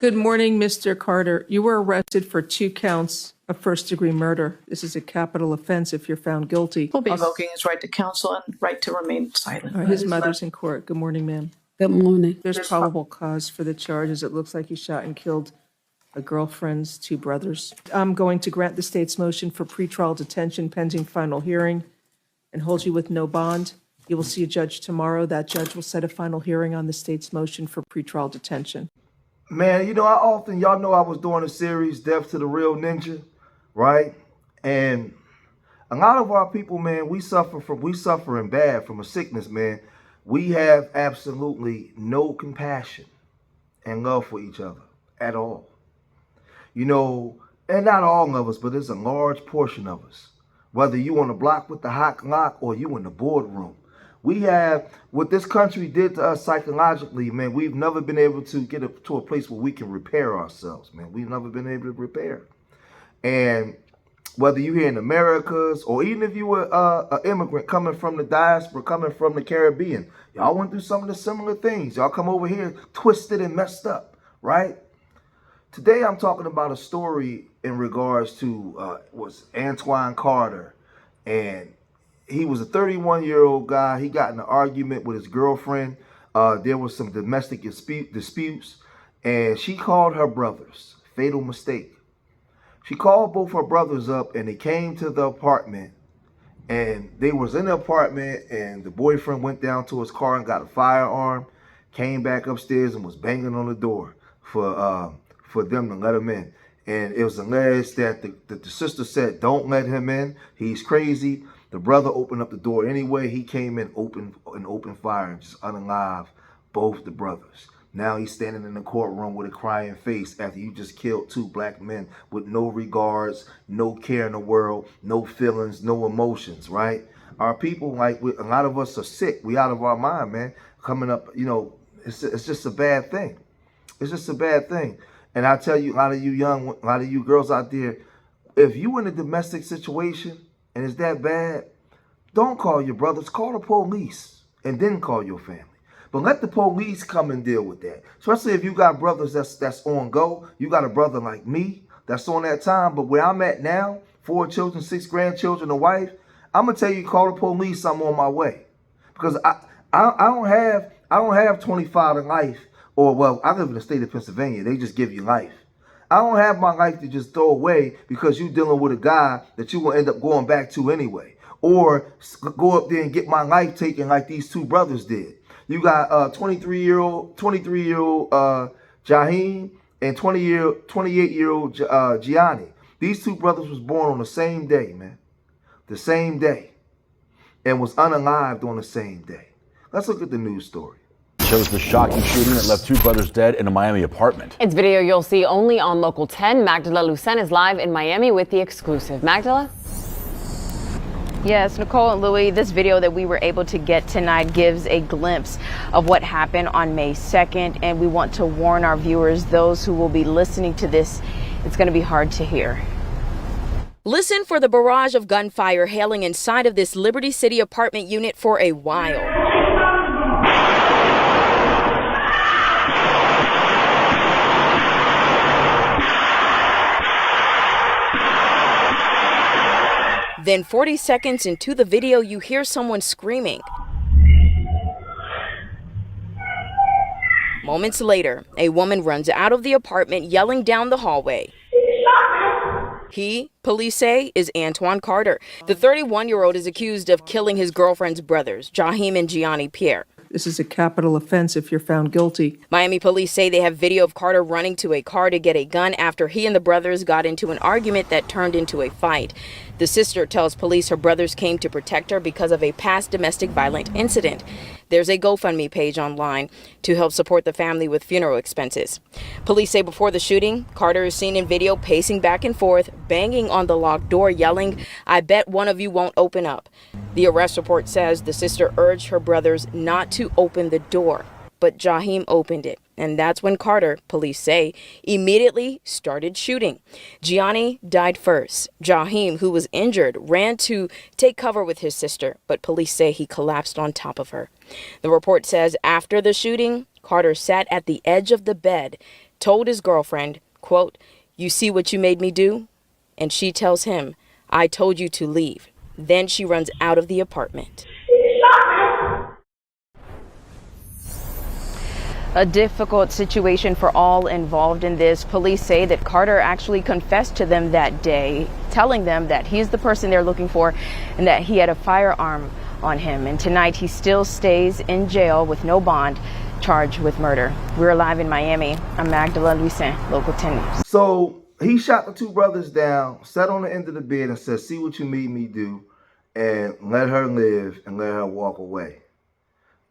Good morning, Mr. Carter. You were arrested for 2 counts of first-degree murder. This is a capital offense if you're found guilty. Will be invoking his right to counsel and right to remain silent. His mother's in court. Good morning, ma'am. Good morning. There's probable cause for the charges. It looks like he shot and killed a girlfriend's 2 brothers. I'm going to grant the state's motion for pretrial detention pending final hearing and hold you with no bond. You will see a judge tomorrow. That judge will set a final hearing on the state's motion for pretrial detention. Man, y'all know I was doing a series, Death to the Real Ninja, right? And a lot of our people, man, we suffering bad from a sickness, man. We have absolutely no compassion and love for each other at all. And not all of us, but there's a large portion of us. Whether you on the block with the hot lock or you in the boardroom. We have, what this country did to us psychologically, man, we've never been able to get to a place where we can repair ourselves, man. We've never been able to repair. And whether you're here in Americas or even if you were an immigrant coming from the diaspora, coming from the Caribbean, y'all went through some of the similar things. Y'all come over here twisted and messed up, right? Today I'm talking about a story in regards to was Antoine Carter, and he was a 31-year-old guy. He got in an argument with his girlfriend. There was some domestic disputes, and she called her brothers. Fatal mistake. She called both her brothers up, and they came to the apartment, and they was in the apartment, and the boyfriend went down to his car and got a firearm, came back upstairs and was banging on the door for them to let him in. And it was alleged that the sister said, "Don't let him in. He's crazy." The brother opened up the door anyway. He came in open fire and just unalive both the brothers. Now he's standing in the courtroom with a crying face after you just killed 2 black men with no regards, no care in the world, no feelings, no emotions, right? Our people, a lot of us are sick. We out of our mind, man. Coming up, it's just a bad thing. It's just a bad thing. And I tell you, a lot of you girls out there, if you in a domestic situation and it's that bad, don't call your brothers, call the police and then call your family. But let the police come and deal with that. Especially if you got brothers that's on go. You got a brother like me that's on that time. But where I'm at now, 4 children, 6 grandchildren, a wife, I'm gonna tell you, call the police, I'm on my way. Because I don't have 25 in life. Or, well, I live in the state of Pennsylvania. They just give you life. I don't have my life to just throw away because you're dealing with a guy that you will end up going back to anyway. Or go up there and get my life taken like these 2 brothers did. You got 23-year-old Jaheim and 28-year-old Gianni. These 2 brothers was born on the same day, man. The same day. And was unalived on the same day. Let's look at the news story. Shows the shocking shooting that left 2 brothers dead in a Miami apartment. It's video you'll see only on Local 10. Magdala Lucen is live in Miami with the exclusive. Magdala? Yes, Nicole and Louis, this video that we were able to get tonight gives a glimpse of what happened on May 2nd. And we want to warn our viewers, those who will be listening to this, it's going to be hard to hear. Listen for the barrage of gunfire hailing inside of this Liberty City apartment unit for a while. Then 40 seconds into the video, you hear someone screaming. Moments later, a woman runs out of the apartment yelling down the hallway. He, police say, is Antoine Carter. The 31-year-old is accused of killing his girlfriend's brothers, Jaheim and Gianni Pierre. This is a capital offense if you're found guilty. Miami police say they have video of Carter running to a car to get a gun after he and the brothers got into an argument that turned into a fight. The sister tells police her brothers came to protect her because of a past domestic violent incident. There's a GoFundMe page online to help support the family with funeral expenses. Police say before the shooting, Carter is seen in video pacing back and forth, banging on the locked door, yelling, "I bet one of you won't open up." The arrest report says the sister urged her brothers not to open the door, but Jaheim opened it. And that's when Carter, police say, immediately started shooting. Gianni died first. Jaheim, who was injured, ran to take cover with his sister, but police say he collapsed on top of her. The report says after the shooting, Carter sat at the edge of the bed, told his girlfriend, quote, "You see what you made me do?" And she tells him, "I told you to leave." Then she runs out of the apartment. A difficult situation for all involved in this. Police say that Carter actually confessed to them that day, telling them that he's the person they're looking for and that he had a firearm on him. And tonight he still stays in jail with no bond, charged with murder. We're live in Miami. I'm Magdala Luisin, Local 10 News. So he shot the two brothers down, sat on the end of the bed and said, "See what you made me do," and let her live and let her walk away.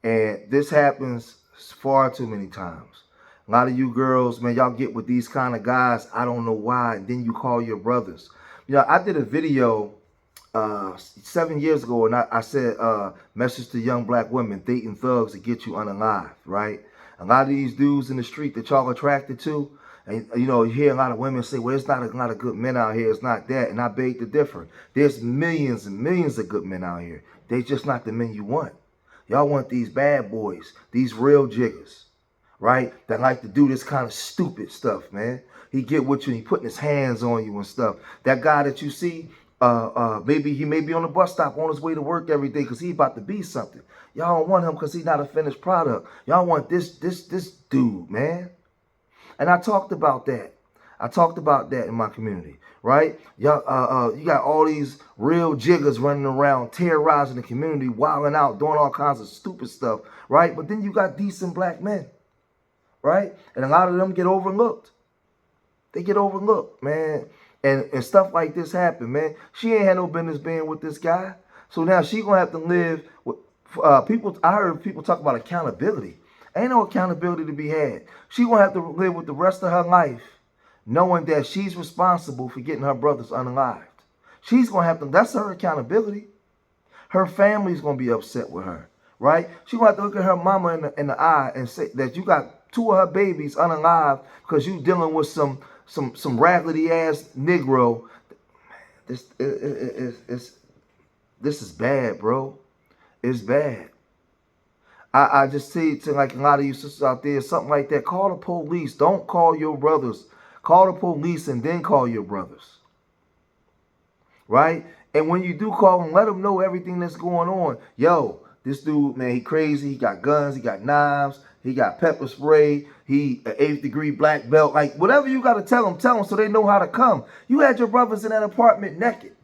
And this happens far too many times. A lot of you girls, man, y'all get with these kind of guys. I don't know why. And then you call your brothers. You know, I did a video 7 years ago, and I said, message to young black women, dating thugs to get you unalived, right? A lot of these dudes in the street that y'all attracted to, and you know, you hear a lot of women say, well, it's not a lot of good men out here. It's not that. And I beg to differ. There's millions and millions of good men out here. They're just not the men you want. Y'all want these bad boys, these real jiggers, right? That like to do this kind of stupid stuff, man. He get with you and he putting his hands on you and stuff. That guy that you see, maybe he may be on the bus stop on his way to work every day because he about to be something. Y'all don't want him because he's not a finished product. Y'all want this dude, man. And I talked about that. I talked about that in my community, right? Y'all, you got all these real jiggers running around, terrorizing the community, wilding out, doing all kinds of stupid stuff, right? But then you got decent black men, right? And a lot of them get overlooked. They get overlooked, man. And stuff like this happen, man. She ain't had no business being with this guy. So now she gonna have to live with people. I heard people talk about accountability. Ain't no accountability to be had. She gonna have to live with the rest of her life knowing that she's responsible for getting her brothers unalived. She's going to have to, that's her accountability. Her family's going to be upset with her, right? She's going to have to look at her mama in the eye and say that you got two of her babies unalived because you dealing with some raggedy ass Negro. This is bad, bro. It's bad. I just say to like a lot of you sisters out there, something like that, call the police. Don't call your brothers. Call the police and then call your brothers, right? And when you do call them, let them know everything that's going on. Yo, this dude, man, he crazy. He got guns. He got knives. He got pepper spray. He an 8th degree black belt. Like, whatever you got to tell them so they know how to come. You had your brothers in that apartment naked.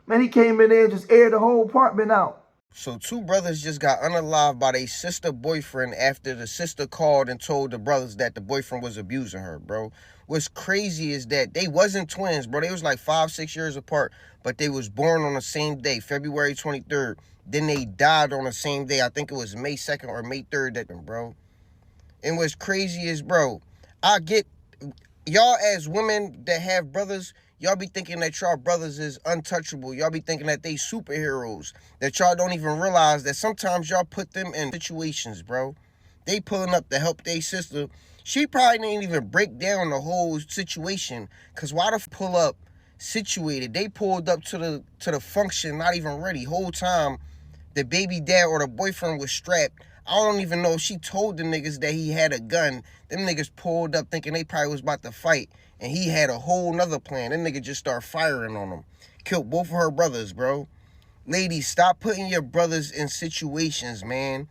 Man, he came in there and just aired the whole apartment out. So two brothers just got unalived by their sister boyfriend after the sister called and told the brothers that the boyfriend was abusing her, bro. What's crazy is that they wasn't twins, bro. They was like 5-6 years apart, but they was born on the same day, February 23rd. Then they died on the same day. I think it was May 2nd or May 3rd, bro. And what's crazy is, bro, I get y'all as women that have brothers, y'all be thinking that y'all brothers is untouchable. Y'all be thinking that they superheroes. That y'all don't even realize that sometimes y'all put them in situations, bro. They pulling up to help their sister. She probably didn't even break down the whole situation. Cause why the pull up situated? They pulled up to the function, not even ready. Whole time the baby dad or the boyfriend was strapped. I don't even know if she told the niggas that he had a gun. Them niggas pulled up thinking they probably was about to fight. And he had a whole nother plan. That nigga just started firing on them. Killed both of her brothers, bro. Ladies, stop putting your brothers in situations, man.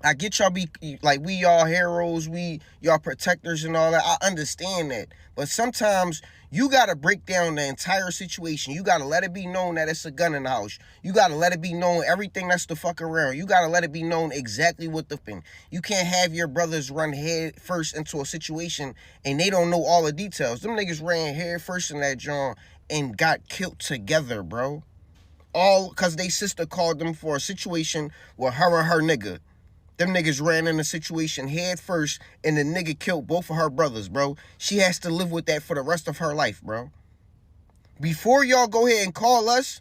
I get y'all be like, we y'all heroes, we y'all protectors and all that. I understand that. But sometimes you got to break down the entire situation. You got to let it be known that it's a gun in the house. You got to let it be known everything that's the fuck around. You got to let it be known exactly what the thing. You can't have your brothers run head first into a situation and they don't know all the details. Them niggas ran head first in that joint and got killed together, bro. All because they sister called them for a situation with her and her nigga. Them niggas ran in a situation head first, and the nigga killed both of her brothers, bro. She has to live with that for the rest of her life, bro. Before y'all go ahead and call us,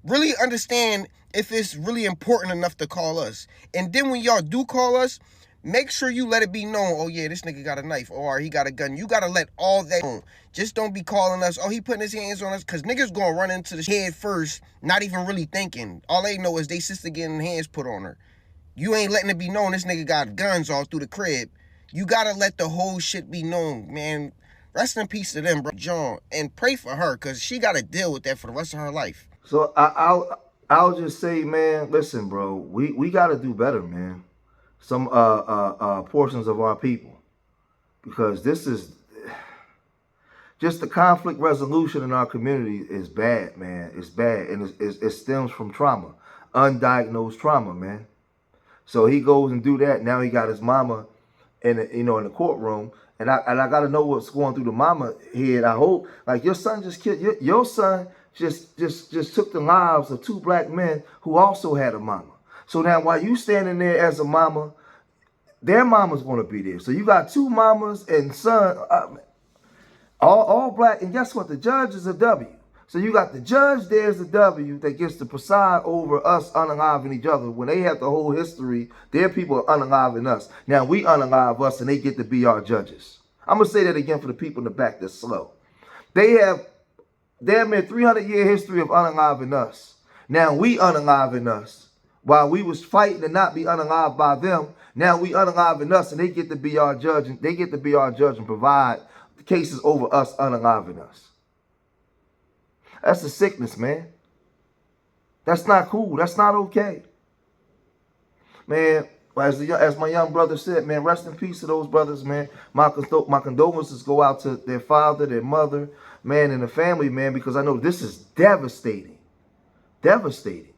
really understand if it's really important enough to call us. And then when y'all do call us, make sure you let it be known, oh yeah, this nigga got a knife, or he got a gun. You gotta let all that known. Just don't be calling us, oh, he putting his hands on us, because niggas gonna run into the head first, not even really thinking. All they know is they sister getting hands put on her. You ain't letting it be known this nigga got guns all through the crib. You gotta let the whole shit be known, man. Rest in peace to them, bro. John, and pray for her, because she got to deal with that for the rest of her life. So I'll just say, man, listen, bro, we got to do better, man. Some portions of our people, because this is just the conflict resolution in our community is bad, man. It's bad, and it stems from trauma, undiagnosed trauma, man. So he goes and do that. Now he got his mama in the, in the courtroom, and I got to know what's going through the mama head. I hope, like, your son just killed your son just took the lives of 2 black men who also had a mama. So now while you standing there as a mama, their mama's going to be there. So you got 2 mamas and son, all black, and guess what? The judge is a W. So you got the judge there as a W that gets to preside over us unaliving each other. When they have the whole history, their people are unaliving us. Now we unalive us and they get to be our judges. I'm going to say that again for the people in the back that's slow. They have damn near 300-year history of unaliving us. Now we unaliving us. While we was fighting to not be unalived by them, now we unaliving us and they get to be our judge. And they get to be our judge and provide cases over us unaliving us. That's a sickness, man. That's not cool. That's not okay. Man, as my young brother said, man, rest in peace to those brothers, man. My condolences go out to their father, their mother, man, and the family, man, because I know this is devastating. Devastating.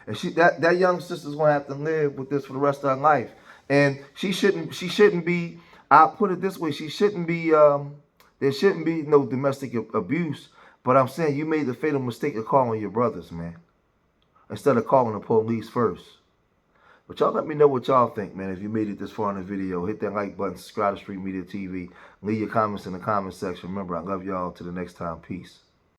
And that young sister's gonna have to live with this for the rest of her life. And she shouldn't be, I'll put it this way, she shouldn't be, there shouldn't be no domestic abuse. But I'm saying you made the fatal mistake of calling your brothers, man, instead of calling the police first. But y'all let me know what y'all think, man. If you made it this far in the video, hit that like button, subscribe to Street Media TV, leave your comments in the comment section. Remember, I love y'all. Till the next time. Peace.